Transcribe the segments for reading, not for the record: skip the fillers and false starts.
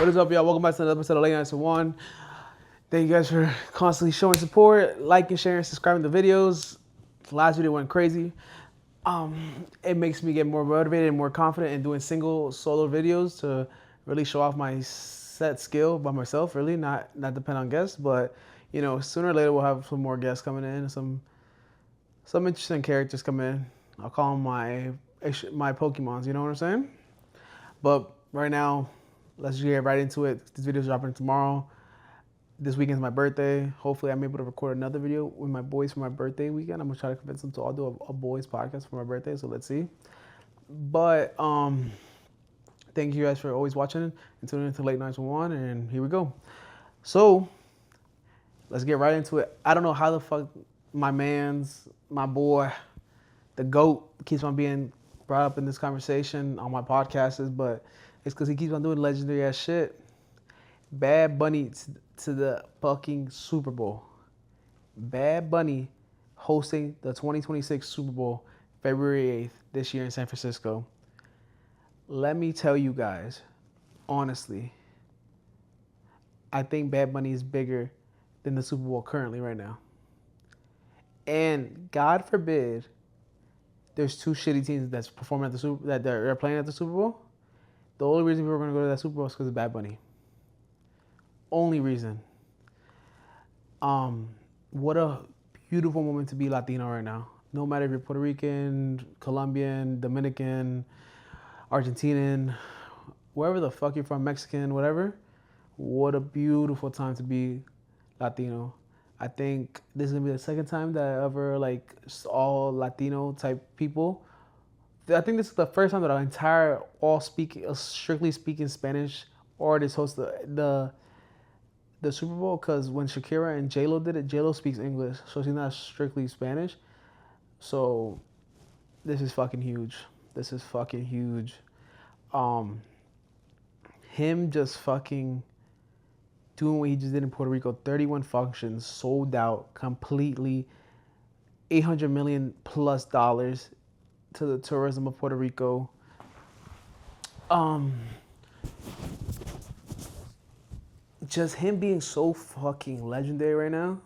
What is up, y'all? Welcome back to another episode of Late Nights with One. Thank you guys for constantly showing support, liking, sharing, subscribing to the videos. The last video went crazy. It makes me get more motivated and more confident in doing solo videos to really show off my set skill by myself. Really, not depend on guests, but you know, sooner or later we'll have some more guests coming in, some interesting characters coming in. I'll call them my Pokemons. You know what I'm saying? But right now, let's get right into it. This video's dropping tomorrow. This weekend's my birthday. Hopefully I'm able to record another video with my boys for my birthday weekend. I'm gonna try to convince them to all do a boys podcast for my birthday, so let's see. But thank you guys for always watching and tuning into Late Nights with One, and here we go. So let's get right into it. I don't know how the fuck my boy, the GOAT, keeps on being brought up in this conversation on my podcasts, but it's because he keeps on doing legendary ass shit. Bad Bunny to the fucking Super Bowl. Bad Bunny hosting the 2026 Super Bowl February 8th this year in San Francisco. Let me tell you guys, honestly, I think Bad Bunny is bigger than the Super Bowl currently right now. And God forbid there's two shitty teams that's performing at that they're playing at the Super Bowl. The only reason people are going to go to that Super Bowl is because of Bad Bunny. Only reason. What a beautiful moment to be Latino right now. No matter if you're Puerto Rican, Colombian, Dominican, Argentinian, wherever the fuck you're from, Mexican, whatever. What a beautiful time to be Latino. I think this is gonna be the second time that I ever all Latino type people. I think this is the first time that an entire strictly speaking Spanish artist host the Super Bowl, because when Shakira and J-Lo did it, J-Lo speaks English, so she's not strictly Spanish. So this is fucking huge. This is fucking huge. Him just fucking doing what he just did in Puerto Rico, 31 functions, sold out completely, $800 million plus to the tourism of Puerto Rico. Just him being so fucking legendary right now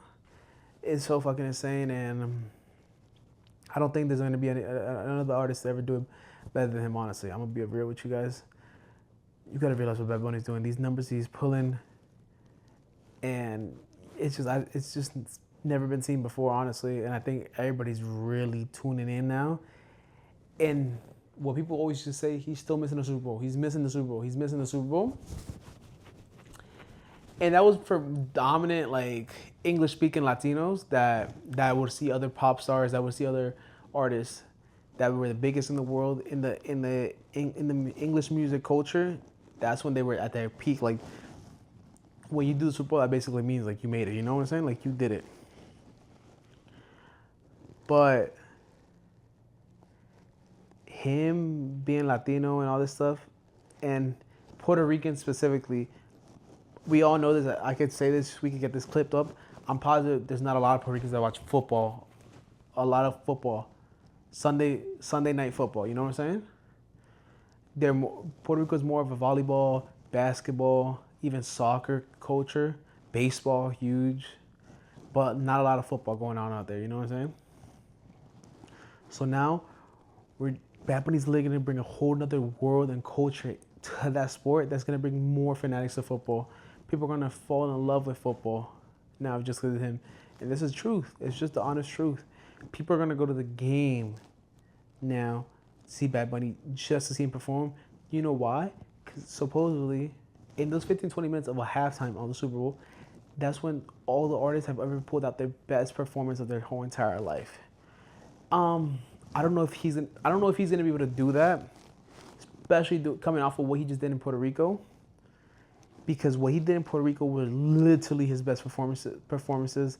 is so fucking insane, and I don't think there's going to be another artist to ever do it better than him, honestly. I'm going to be real with you guys. You got to realize what Bad Bunny's doing. These numbers he's pulling, and it's just never been seen before, honestly, and I think everybody's really tuning in now. And what people always just say, he's still missing the Super Bowl. He's missing the Super Bowl. He's missing the Super Bowl. And that was for dominant, English-speaking Latinos that would see other pop stars, that would see other artists that were the biggest in the world in the English music culture. That's when they were at their peak. Like, when you do the Super Bowl, that basically means you made it. You know what I'm saying? Like, you did it. But him being Latino and all this stuff, and Puerto Rican specifically, we all know this. I could say this. We could get this clipped up. I'm positive there's not a lot of Puerto Ricans that watch football. A lot of football. Sunday night football. You know what I'm saying? Puerto Rico's more of a volleyball, basketball, even soccer culture. Baseball, huge. But not a lot of football going on out there. You know what I'm saying? So now, Bad Bunny's going to bring a whole nother world and culture to that sport that's going to bring more fanatics to football. People are going to fall in love with football now just because of him. And this is truth. It's just the honest truth. People are going to go to the game now to see Bad Bunny just to see him perform. You know why? Because supposedly, in those 15, 20 minutes of a halftime on the Super Bowl, that's when all the artists have ever pulled out their best performance of their whole entire life. I don't know if he's going to be able to do that, especially coming off of what he just did in Puerto Rico. Because what he did in Puerto Rico was literally his best performances.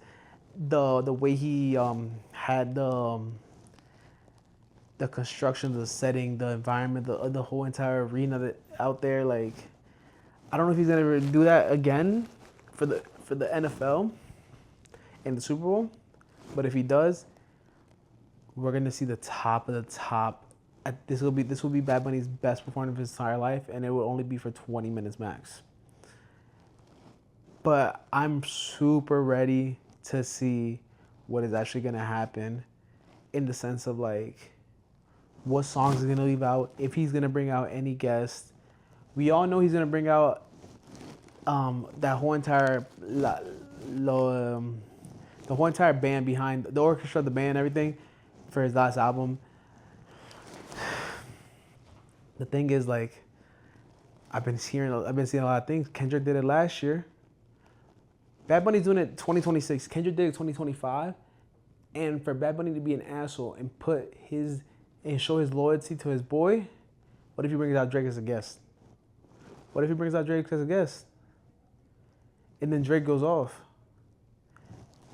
The way he had the construction, the setting, the environment, the whole entire arena out there. I don't know if he's gonna do that again for the NFL and the Super Bowl. But if he does, we're gonna see the top of the top. This will be Bad Bunny's best performance of his entire life, and it will only be for 20 minutes max. But I'm super ready to see what is actually gonna happen in the sense of like what songs he's gonna leave out, if he's gonna bring out any guests. We all know he's gonna bring out that whole entire the whole entire band behind the orchestra, the band, everything for his last album. The thing is, like, I've been seeing a lot of things. Kendrick did it last year. Bad Bunny's doing it 2026. Kendrick did it 2025. And for Bad Bunny to be an asshole and show his loyalty to his boy, what if he brings out Drake as a guest? What if he brings out Drake as a guest? And then Drake goes off.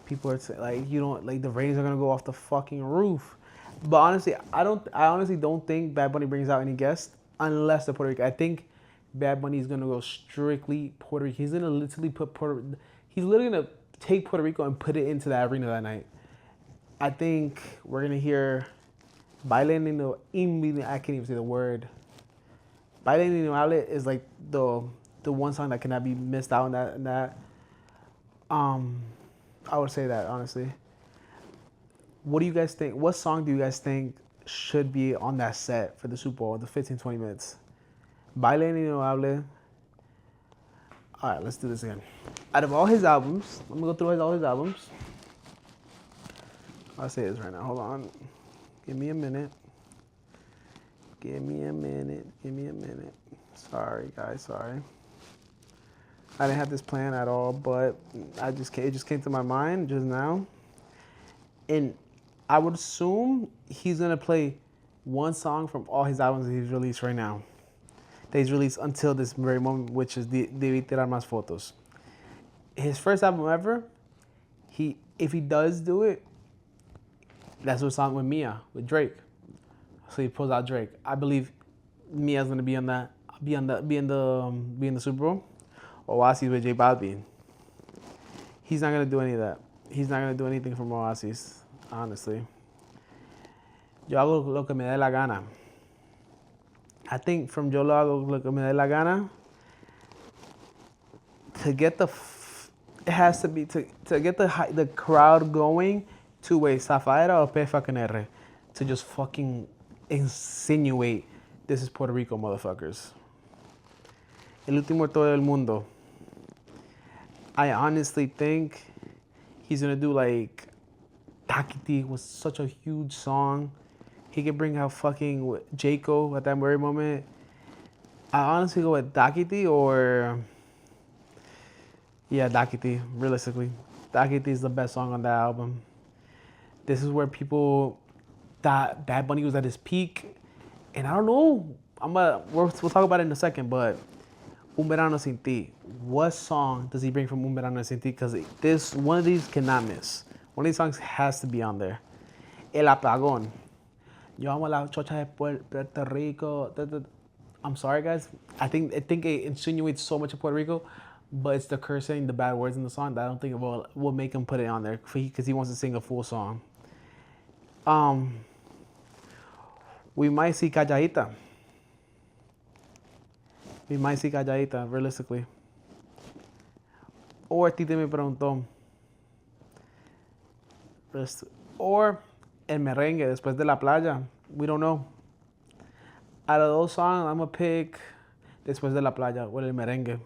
People are like, you don't like the ratings are gonna go off the fucking roof. But honestly, I honestly don't think Bad Bunny brings out any guests unless the Puerto Rico. I think Bad Bunny is gonna go strictly Puerto Rico. He's gonna literally he's literally gonna take Puerto Rico and put it into that arena that night. I think we're gonna hear Baile Inolvidable. I can't even say the word. Baile Inolvidable is like the one song that cannot be missed out in that. I would say that honestly. What do you guys think? What song do you guys think should be on that set for the Super Bowl, the 15-20 minutes? Baile Inolvidable. All right, let's do this again. Out of all his albums, I'm gonna go through all his albums. I'll say this right now. Hold on. Give me a minute. Sorry, guys. Sorry. I didn't have this plan at all, but it just came to my mind just now. And I would assume he's gonna play one song from all his albums that he's released right now. That he's released until this very moment, which is Debí Tirar Más Fotos. His first album ever. If he does do it, that's a song with Mia, with Drake. So he pulls out Drake. I believe Mia's gonna be on that, be in the Super Bowl. Oasis with J Balvin. He's not gonna do any of that. He's not gonna do anything from Oasis, honestly. Yo hago lo que me dé la gana. I think from Yo lo hago lo que me dé la gana. To get it has to be to get the crowd going. Two ways, Zafaera or P fucking R, to just fucking insinuate this is Puerto Rico, motherfuckers. El último todo el mundo. I honestly think he's gonna do like Takiti was such a huge song. He could bring out fucking Jaco at that very moment. I honestly go with Takiti or Takiti. Realistically, Takiti is the best song on that album. This is where people thought Bad Bunny was at his peak. And I don't know. We'll talk about it in a second, but Un Verano Sin Ti. What song does he bring from Un Verano Sin Ti? Because one of these cannot miss. One of these songs has to be on there. El Apagón. Yo amo la chocha de Puerto Rico. I'm sorry, guys. I think it insinuates so much of Puerto Rico, but it's the cursing, the bad words in the song that I don't think it will make him put it on there because he wants to sing a full song. We might see Calladita. Realistically. Or Tite Me Preguntó. Or El Merengue, Después de la Playa. We don't know. Out of those songs, I'm going to pick Después de la Playa or El Merengue.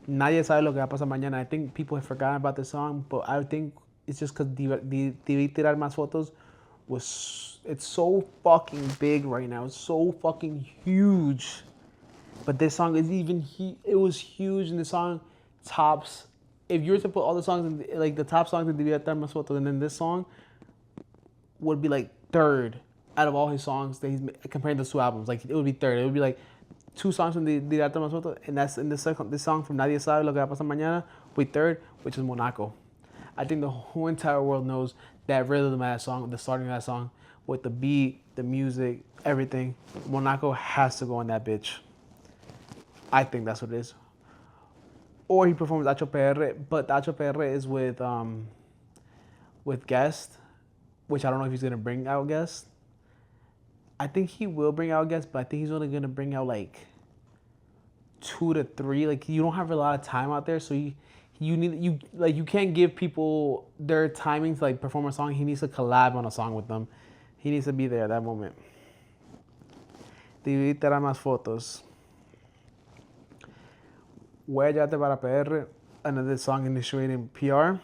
Nadie sabe lo que va a pasar mañana. I think people have forgotten about the song, but I think it's just because Debí Tirar Más Fotos it's so fucking big right now. It's so fucking huge. But this song is it was huge, and the song tops. If you were to put all the songs in, like the top songs in Debí Tirar Más Fotos, and then this song would be like third out of all his songs that he's comparing those two albums. Like it would be third. It would be like two songs from Debí Tirar Más Fotos, and that's in this song from Nadie Sabe Lo Que Va a Pasar Mañana will be third, which is Monaco. I think the whole entire world knows that rhythm of that song, the starting of that song, with the beat, the music, everything. Monaco has to go on that bitch. I think that's what it is. Or he performs Hacho PR, but Hacho PR is with guests, which I don't know if he's gonna bring out guests. I think he will bring out guests, but I think he's only gonna bring out like 2 to 3. Like you don't have a lot of time out there, so you can't give people their timing to like perform a song. He needs to collab on a song with them. He needs to be there at that moment. Debí tirar más fotos. Voy a llevarte para PR. Another song initiating PR.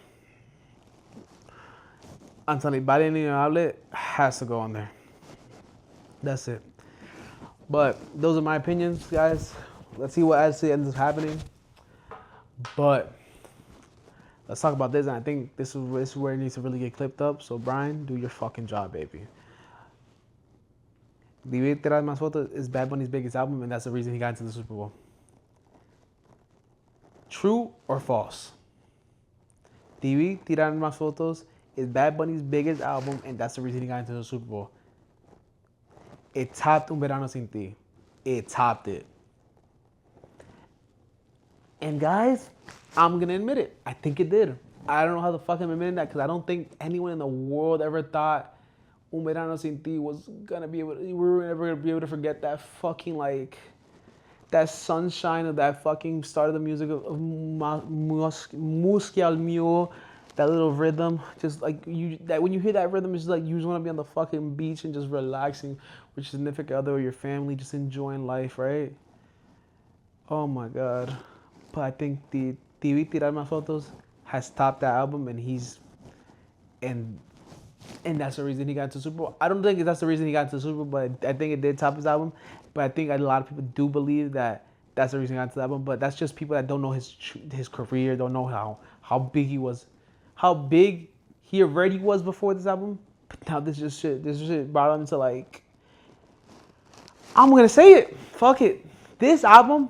Anthony Biden Inviolable has to go on there. That's it. But those are my opinions, guys. Let's see what actually ends up happening. But let's talk about this. And I think this is where it needs to really get clipped up. So Brian, do your fucking job, baby. Debí tirar más fotos is Bad Bunny's biggest album, and that's the reason he got into the Super Bowl. True or false? Debí tirar más fotos is Bad Bunny's biggest album, and that's the reason he got into the Super Bowl. It topped Un Verano Sin Ti. It topped it. And guys, I'm going to admit it. I think it did. I don't know how the fuck I'm admitting that because I don't think anyone in the world ever thought Un Verano Sin Ti was going to be able to, we were never going to be able to forget that fucking like, that sunshine of that fucking start of the music of Musque al Mio, that little rhythm, just like that when you hear that rhythm, it's just like you just want to be on the fucking beach and just relaxing with your significant other or your family, just enjoying life, right? Oh my God. But I think the Debí Tirar Más Fotos has topped that album, and that's the reason he got into the Super Bowl. I don't think that's the reason he got into the Super Bowl, but I think it did top his album. But I think a lot of people do believe that that's the reason he got into the album. But that's just people that don't know his career, don't know how big he was, how big he already was before this album. But now this shit brought him to like, I'm gonna say it, fuck it. This album,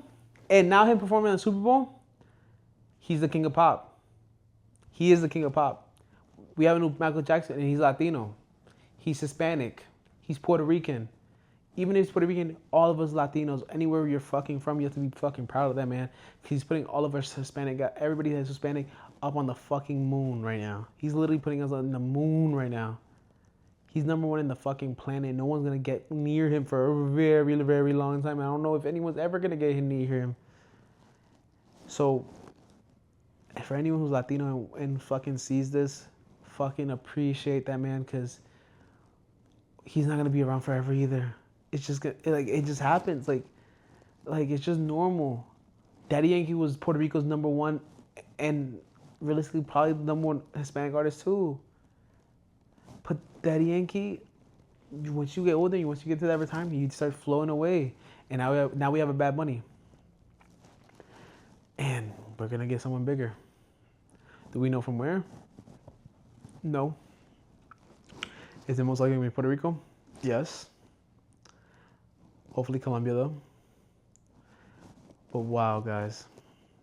and now him performing in the Super Bowl, he's the king of pop. He is the king of pop. We have a new Michael Jackson, and he's Latino. He's Hispanic. He's Puerto Rican. Even if he's Puerto Rican, all of us Latinos, anywhere you're fucking from, you have to be fucking proud of that, man. He's putting all of us Hispanic, everybody that's Hispanic, up on the fucking moon right now. He's literally putting us on the moon right now. He's #1 in the fucking planet. No one's going to get near him for a very, very long time. I don't know if anyone's ever going to get near him. So, for anyone who's Latino and fucking sees this, fucking appreciate that, man, because he's not gonna be around forever either. It's just it just happens. Like it's just normal. Daddy Yankee was Puerto Rico's #1, and realistically probably the #1 Hispanic artist too. But Daddy Yankee, once you get older, once you get to that retirement, you start flowing away. And now we have a Bad Bunny, and we're gonna get someone bigger. Do we know from where? No. Is it most likely going to be Puerto Rico? Yes. Hopefully Colombia, though. But wow, guys.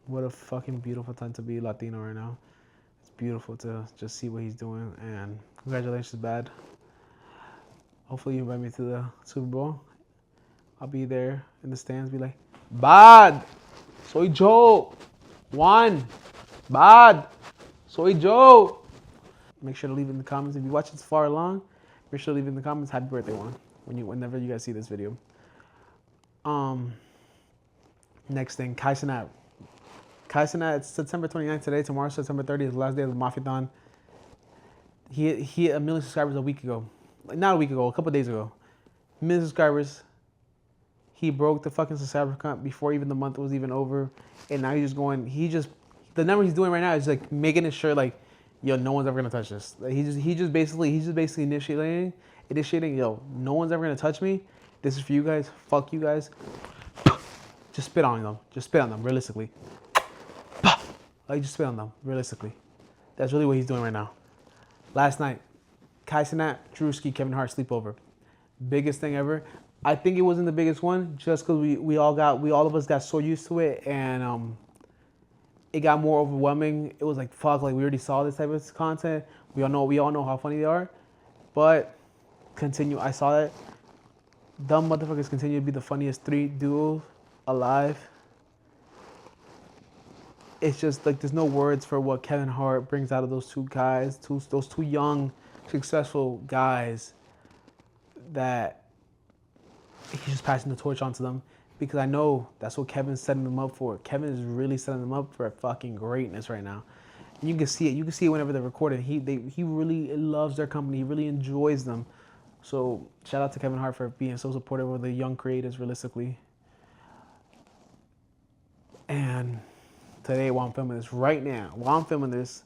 What a fucking beautiful time to be Latino right now. It's beautiful to just see what he's doing. And congratulations, Bad. Hopefully you invite me to the Super Bowl. I'll be there in the stands, be like, Bad! Soy yo! Juan! Bad! Soy yo! Make sure to leave it in the comments. If you watch this far along, make sure to leave it in the comments. Happy birthday, Juan. Whenever you guys see this video. Next thing, Cenat. Cenat, it's September 29th today. Tomorrow, September 30th, the last day of the Mafia-thon. He hit 1 million subscribers a week ago. Like, not a week ago, a couple days ago. 1 million subscribers. He broke the fucking subscriber count before even the month was even over. And now he's just going, the number he's doing right now is like making it sure like, yo, no one's ever gonna touch this. Like, he's just basically initiating, yo, no one's ever gonna touch me. This is for you guys. Fuck you guys. Just spit on them. Just spit on them, realistically. Like, just spit on them, realistically. That's really what he's doing right now. Last night, Cenat, Drewski, Kevin Hart sleepover. Biggest thing ever. I think it wasn't the biggest one, just because we all of us got so used to it, and it got more overwhelming. It was like, fuck, like we already saw this type of content. We all know how funny they are. But I saw that. Dumb motherfuckers continue to be the funniest 3 duos alive. It's just like there's no words for what Kevin Hart brings out of those 2 guys, those two young, successful guys, that he's just passing the torch on to them. because I know that's what Kevin's setting them up for. Kevin is really setting them up for fucking greatness right now. And you can see it. You can see it whenever they're recording. He really loves their company. He really enjoys them. So shout out to Kevin Hart for being so supportive of the young creators, realistically. And today, while I'm filming this, right now, it's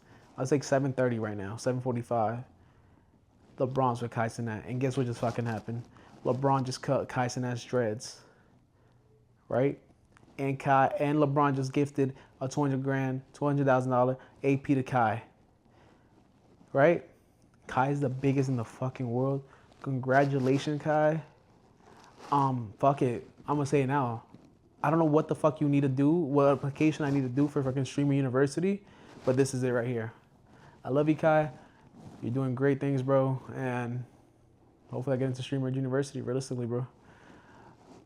like 7:30 right now, 7:45. LeBron's with Kai Cenat, and guess what just fucking happened? LeBron just cut Kai Cenat's dreads, right? And LeBron just gifted a $200,000 AP to Kai, right? Kai's the biggest in the fucking world. Congratulations, Kai. Fuck it. I'm gonna say it now. I don't know what the fuck you need to do, what application I need to do for fucking Streamer University, but this is it right here. I love you, Kai. You're doing great things, bro, and hopefully I get into Streamer University, realistically, bro.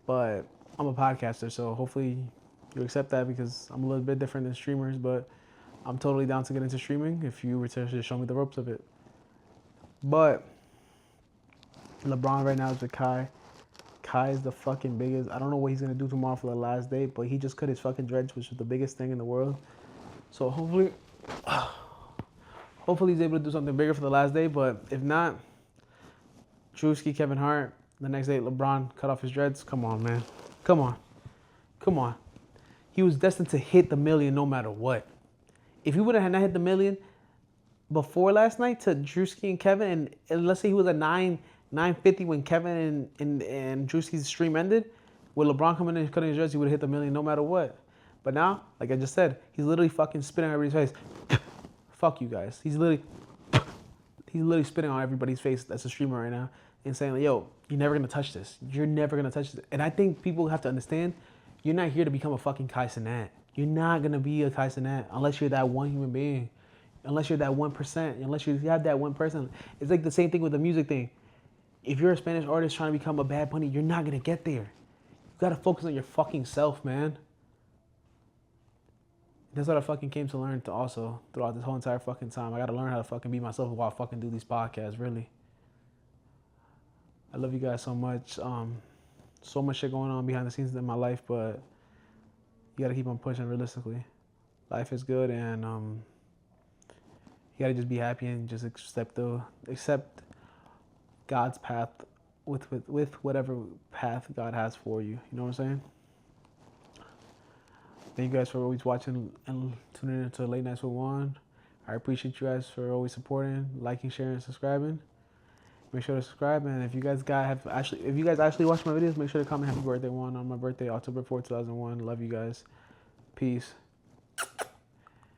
But I'm a podcaster, so hopefully you accept that because I'm a little bit different than streamers, but I'm totally down to get into streaming if you were to just show me the ropes of it. But LeBron right now is with Kai. Kai is the fucking biggest. I don't know what he's gonna do tomorrow for the last day, but he just cut his fucking dreads, which is the biggest thing in the world. So hopefully he's able to do something bigger for the last day. But if not, Drewski, Kevin Hart, the next day LeBron cut off his dreads. Come on, man. Come on. He was destined to hit the million no matter what. If he would have not hit the million before last night to Drewski and Kevin, and let's say he was at 950 when Kevin and Drewski's stream ended, with LeBron coming in and cutting his dreads, he would have hit the million no matter what. But now, like I just said, he's literally fucking spitting on everybody's face. Fuck you guys. He's literally spitting on everybody's face that's a streamer right now and saying, like, yo, you're never gonna touch this. You're never gonna touch this. And I think people have to understand, you're not here to become a fucking Kai Cenat. You're not gonna be a Kai Cenat unless you're that one human being. Unless you're that 1%. Unless you have that one person. It's like the same thing with the music thing. If you're a Spanish artist trying to become a Bad Bunny, you're not gonna get there. You gotta focus on your fucking self, man. That's what I fucking came to learn to also throughout this whole entire fucking time. I gotta learn how to fucking be myself while I fucking do these podcasts, really. I love you guys so much. So much shit going on behind the scenes in my life, but you gotta keep on pushing realistically. Life is good, and you gotta just be happy and just accept God's path with whatever path God has for you. You know what I'm saying? Thank you guys for always watching and tuning into Late Nights with Juan. I appreciate you guys for always supporting, liking, sharing, and subscribing. Make sure to subscribe, and if you guys actually watch my videos, make sure to comment happy birthday Juan on my birthday, October 4th, 2001. Love you guys. Peace.